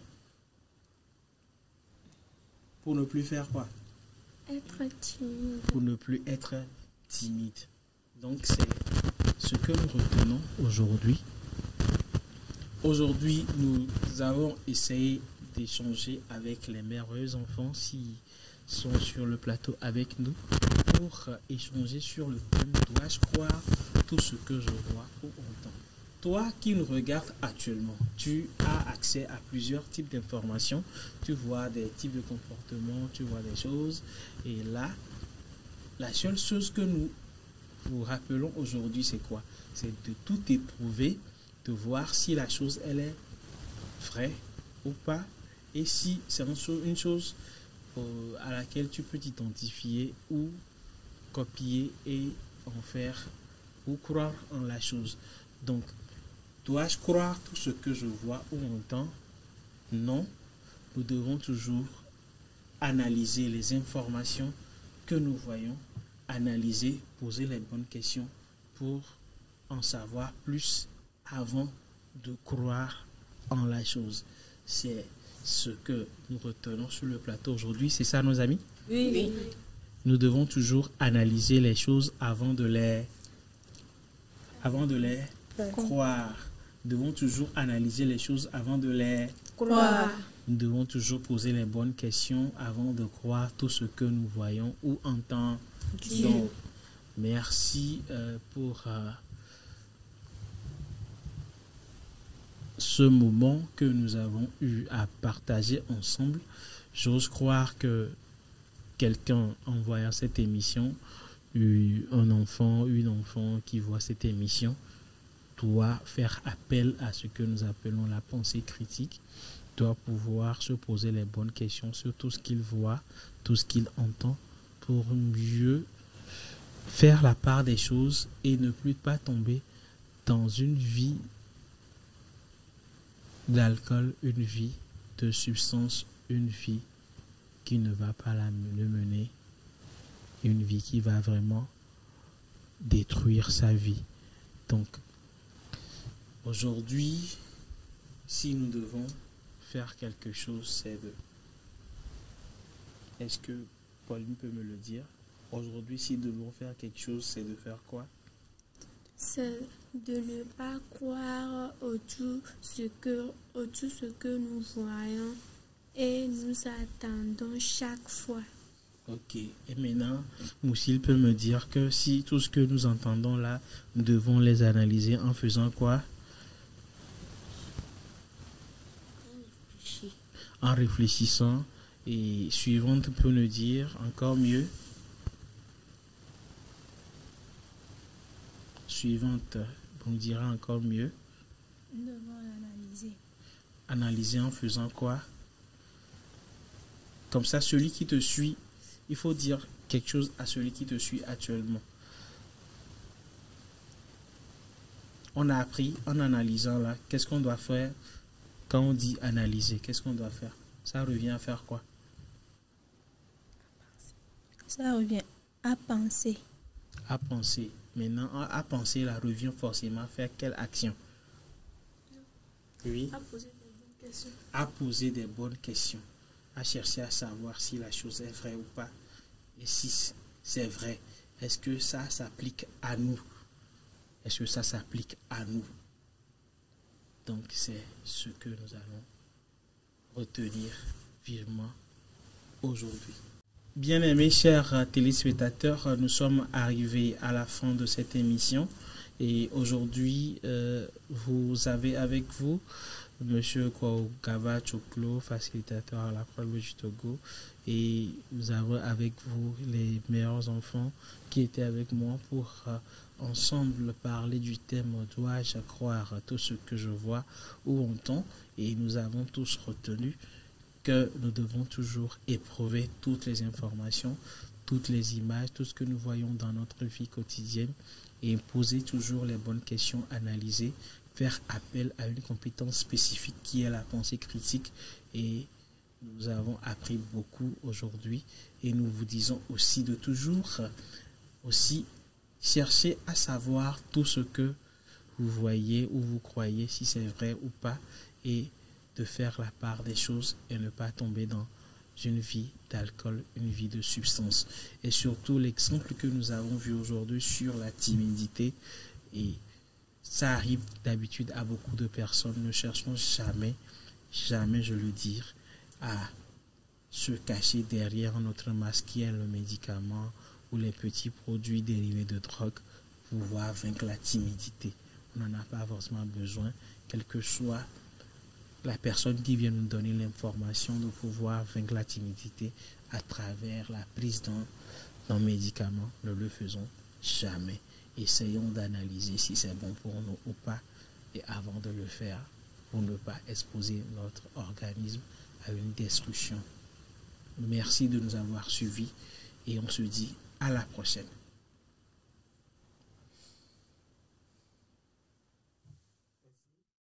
Pour ne plus faire quoi? Être timide. Pour ne plus être timide. Donc c'est ce que nous retenons aujourd'hui. Aujourd'hui, nous avons essayé d'échanger avec les merveilleux enfants s'ils sont sur le plateau avec nous pour échanger sur le thème « Dois-je croire tout ce que je vois ou entends ?» Toi qui nous regardes actuellement, tu as accès à plusieurs types d'informations. Tu vois des types de comportements, tu vois des choses. Et là, la seule chose que nous vous rappelons aujourd'hui, c'est quoi? C'est de tout éprouver, de voir si la chose, elle est vraie ou pas. Et si c'est une chose à laquelle tu peux t'identifier ou copier et en faire ou croire en la chose. Donc, dois-je croire tout ce que je vois ou entends? Non. Nous devons toujours analyser les informations que nous voyons, analyser, poser les bonnes questions pour en savoir plus avant de croire en la chose. C'est ce que nous retenons sur le plateau aujourd'hui. C'est ça, nos amis? Oui. Nous devons toujours analyser les choses avant de les croire. Nous devons toujours analyser les choses avant de les croire. Nous devons toujours poser les bonnes questions avant de croire tout ce que nous voyons ou entendons. Donc, merci pour ce moment que nous avons eu à partager ensemble. J'ose croire que quelqu'un, en voyant cette émission, un enfant, une enfant qui voit cette émission, doit faire appel à ce que nous appelons la pensée critique, doit pouvoir se poser les bonnes questions sur tout ce qu'il voit, tout ce qu'il entend, pour mieux faire la part des choses et ne plus pas tomber dans une vie d'alcool, une vie de substance, une vie qui ne va pas le mener, une vie qui va vraiment détruire sa vie. Donc, aujourd'hui, si nous devons faire quelque chose, c'est de... Est-ce que Pauline peut me le dire? Aujourd'hui, si nous devons faire quelque chose, c'est de faire quoi? C'est de ne pas croire au tout ce que nous voyons et nous attendons chaque fois. Ok. Et maintenant, Moussil peut me dire que si tout ce que nous entendons là, nous devons les analyser en faisant quoi? En réfléchissant. Et suivante peut nous dire encore mieux. Suivante nous dira encore mieux. Nous devons l'analyser. Analyser en faisant quoi? Comme ça, celui qui te suit, il faut dire quelque chose à celui qui te suit actuellement. On a appris en analysant là, qu'est-ce qu'on doit faire quand on dit analyser? Qu'est-ce qu'on doit faire? Ça revient à faire quoi? Ça revient à penser. À penser. Maintenant, à penser là revient forcément à faire quelle action? Oui. À poser des bonnes questions. À poser des bonnes questions. À chercher à savoir si la chose est vraie ou pas. Et si c'est vrai, est-ce que ça s'applique à nous? Est-ce que ça s'applique à nous? Donc c'est ce que nous allons retenir vivement aujourd'hui. Bien-aimés chers téléspectateurs, nous sommes arrivés à la fin de cette émission et aujourd'hui vous avez avec vous Monsieur Kouagaba Choklo, facilitateur à la Croix-Rouge du Togo, et nous avons avec vous les meilleurs enfants qui étaient avec moi pour ensemble parler du thème « Dois-je croire tout ce que je vois ou entends ?» Et nous avons tous retenu que nous devons toujours éprouver toutes les informations, toutes les images, tout ce que nous voyons dans notre vie quotidienne et poser toujours les bonnes questions, analyser, faire appel à une compétence spécifique qui est la pensée critique. Et nous avons appris beaucoup aujourd'hui et nous vous disons aussi de toujours aussi chercher à savoir tout ce que vous voyez ou vous croyez, si c'est vrai ou pas, et de faire la part des choses et ne pas tomber dans une vie d'alcool, une vie de substance. Et surtout l'exemple que nous avons vu aujourd'hui sur la timidité, et ça arrive d'habitude à beaucoup de personnes. Ne cherchons jamais, jamais je le dis, à se cacher derrière notre masque qui est le médicament ou les petits produits dérivés de drogue pour pouvoir vaincre la timidité. On n'en a pas forcément besoin, quelle que soit la personne qui vient nous donner l'information de pouvoir vaincre la timidité à travers la prise d'un médicament. Ne le faisons jamais. Essayons d'analyser si c'est bon pour nous ou pas, et avant de le faire, pour ne pas exposer notre organisme à une destruction. Merci de nous avoir suivis et on se dit à la prochaine.